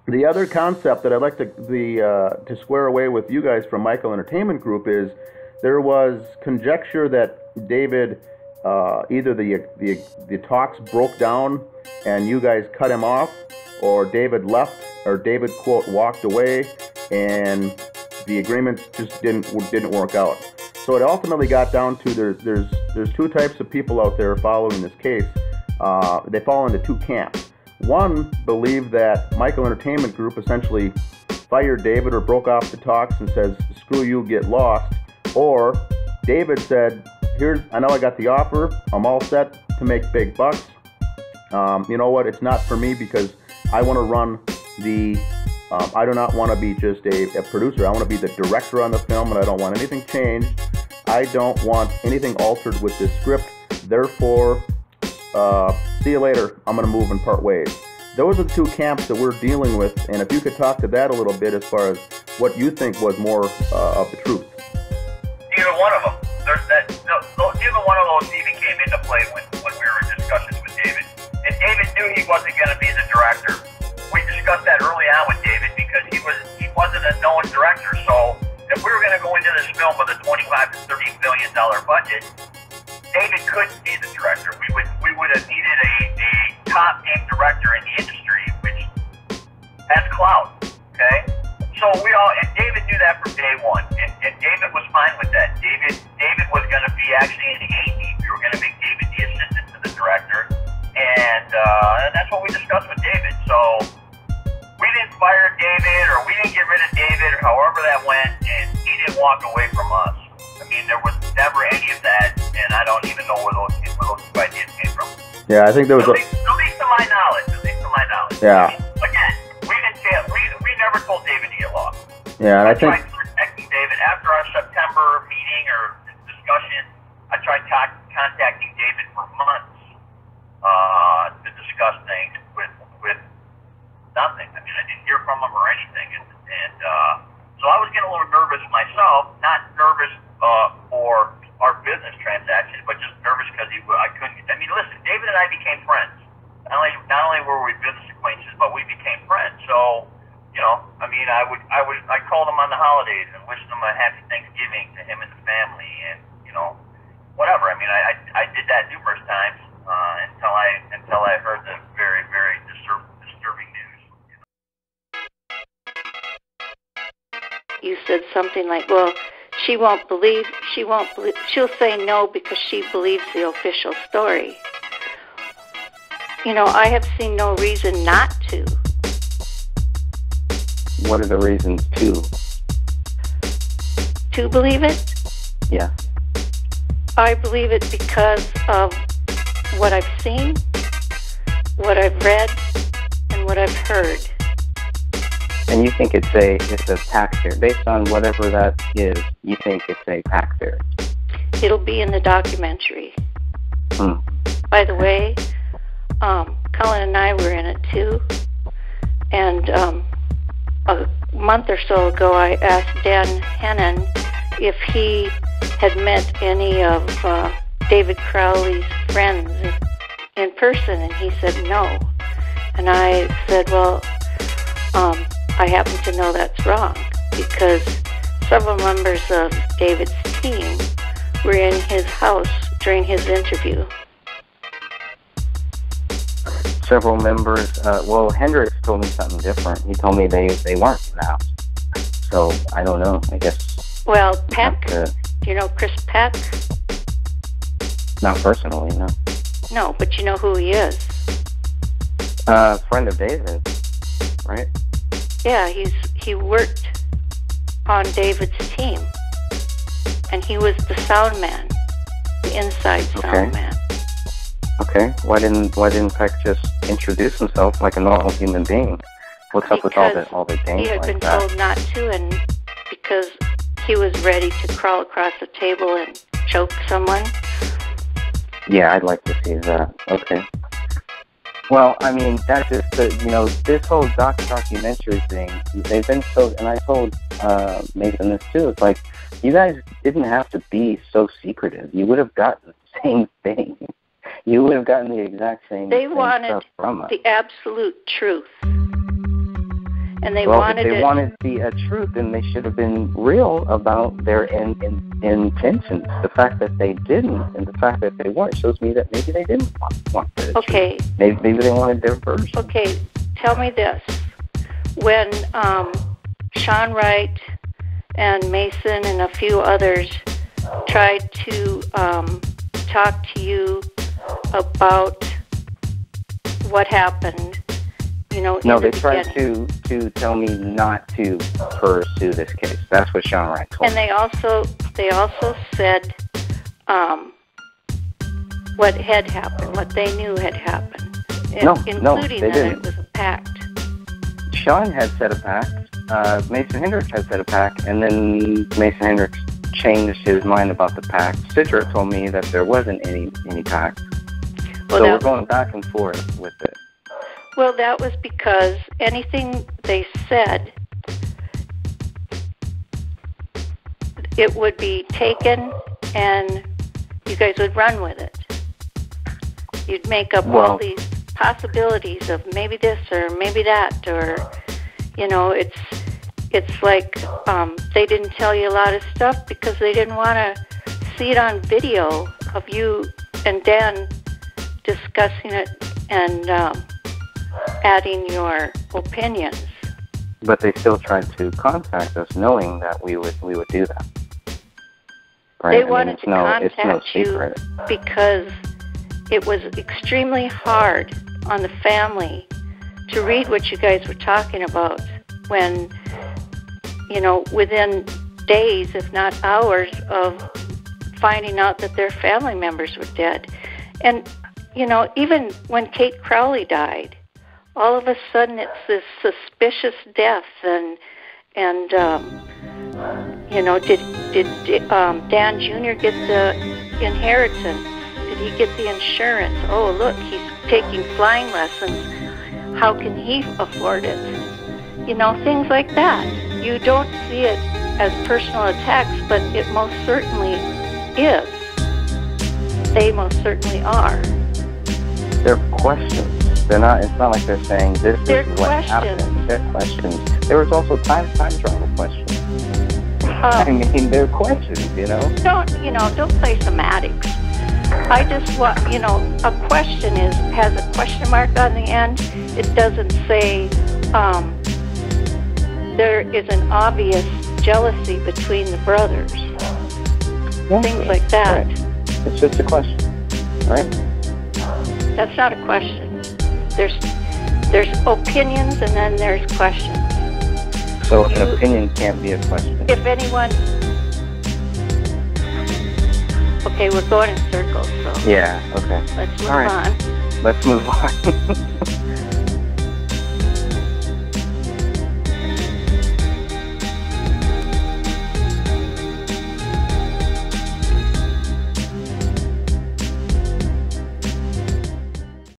The other concept that I'd like to square away with you guys from Michael Entertainment Group is there was conjecture that David either the talks broke down and you guys cut him off, or David left, or David quote walked away, and the agreement just didn't work out. So it ultimately got down to there's two types of people out there following this case. They fall into two camps. One believed that Michael Entertainment Group essentially fired David or broke off the talks and says, screw you, get lost. Or David said, I know I got the offer, I'm all set to make big bucks. You know what, it's not for me because I want to run I do not want to be just a producer. I want to be the director on the film, and I don't want anything changed. I don't want anything altered with this script. Therefore, see you later. I'm going to move and part ways. Those are the two camps that we're dealing with, and if you could talk to that a little bit as far as what you think was more of the truth. Neither one of them. Neither one of those even came into play when we were in discussions with David. And David knew he wasn't going to be the director. We discussed that early on with David because he wasn't a known director. So if we were going to go into this film with a $25 to $30 million budget, David couldn't be the director. We would have needed a top name director in the industry, which has clout. Okay, so and David knew that from day one, and David was fine with that. David was going to be actually an AD. We were going to make David the assistant to the director, and that's what we discussed with David. So we didn't fire David, or we didn't get rid of David, or however that went, and he didn't walk away from us. I mean, there was never any of that, and I don't even know where those two ideas came from. Yeah, I think there was at least to my knowledge. Yeah. I mean, again, we never told David to get lost. Yeah, and I think tried contacting David after our September meeting or discussion. I tried contacting David for months to discuss things with nothing. I mean, I didn't hear from him or anything, and so I was getting a little nervous myself. Not nervous for our business transaction, but just nervous because I couldn't. I mean, listen, David and I became friends. Not only were we business acquaintances, but we became friends. So, I mean, I called him on the holidays and wished him a happy Thanksgiving to him and the family, and whatever. I mean, I did that numerous times until I heard the very, very disturbing news. You said something like, well, she'll say no because she believes the official story. I have seen no reason not to. What are the reasons to believe it? Yeah. I believe it because of what I've seen, what I've read, and what I've heard. And you think it's a pack theory. Based on whatever that is, you think it's a pack theory. It'll be in the documentary. By the way, Colin and I were in it too. And a month or so ago, I asked Dan Hannon if he had met any of David Crowley's friends in person, and he said no. And I said, well, I happen to know that's wrong because several members of David's team were in his house during his interview. Several members, Hendrix told me something different. He told me they weren't in the house. So, I don't know, I guess. Well, Peck, do you know Chris Peck? Not personally, no. No, but you know who he is. Friend of David, right? Yeah, he worked on David's team, and he was the sound man, the inside sound man. Okay, why didn't Peck just introduce himself like a normal human being? What's up with all the games he had like been that? told not to, and because he was ready to crawl across the table and choke someone. Yeah, I'd like to see that. Okay. Well, I mean, that's just this whole documentary thing. They've been so, and I told Nathan this too. It's like you guys didn't have to be so secretive. You would have gotten the same thing. You would have gotten the exact same. They wanted stuff from us. the absolute truth. And they wanted the truth, then they should have been real about their intentions. The fact that they didn't, and the fact that they weren't, shows me that maybe they didn't want the truth. Maybe they wanted their version. Okay, tell me this. When Sean Wright and Mason and a few others tried to talk to you about what happened, No, they tried to tell me not to pursue this case. That's what Sean Wright told me. And they also said what had happened, what they knew had happened, including they that didn't. It was a pact. Sean had set a pact. Mason Hendricks had set a pact, and then Mason Hendricks changed his mind about the pact. Sidra told me that there wasn't any pact. So we're going back and forth with it. Well, that was because anything they said, it would be taken and you guys would run with it. You'd make up all these possibilities of maybe this or maybe that, or, it's like they didn't tell you a lot of stuff because they didn't want to see it on video of you and Dan discussing it and adding your opinions. But they still tried to contact us, knowing that we would do that. Right? They wanted to contact you because it was extremely hard on the family to read what you guys were talking about when, within days, if not hours, of finding out that their family members were dead. And, even when Kate Crowley died, all of a sudden it's this suspicious death, and did Dan Jr. get the inheritance? Did he get the insurance? Oh, look, he's taking flying lessons. How can he afford it? Things like that. You don't see it as personal attacks, but it most certainly is. They most certainly are. They're questions. They're not. It's not like they're saying this is what happened. They're questions. There was also time travel questions. They're questions. Don't play semantics. I just want, a question has a question mark on the end. It doesn't say there is an obvious jealousy between the brothers. Things like that. Right. It's just a question, right? That's not a question. There's opinions and then there's questions. So an opinion can't be a question. If anyone... Okay, we're going in circles, so... Yeah, okay. Let's move on. Let's move on.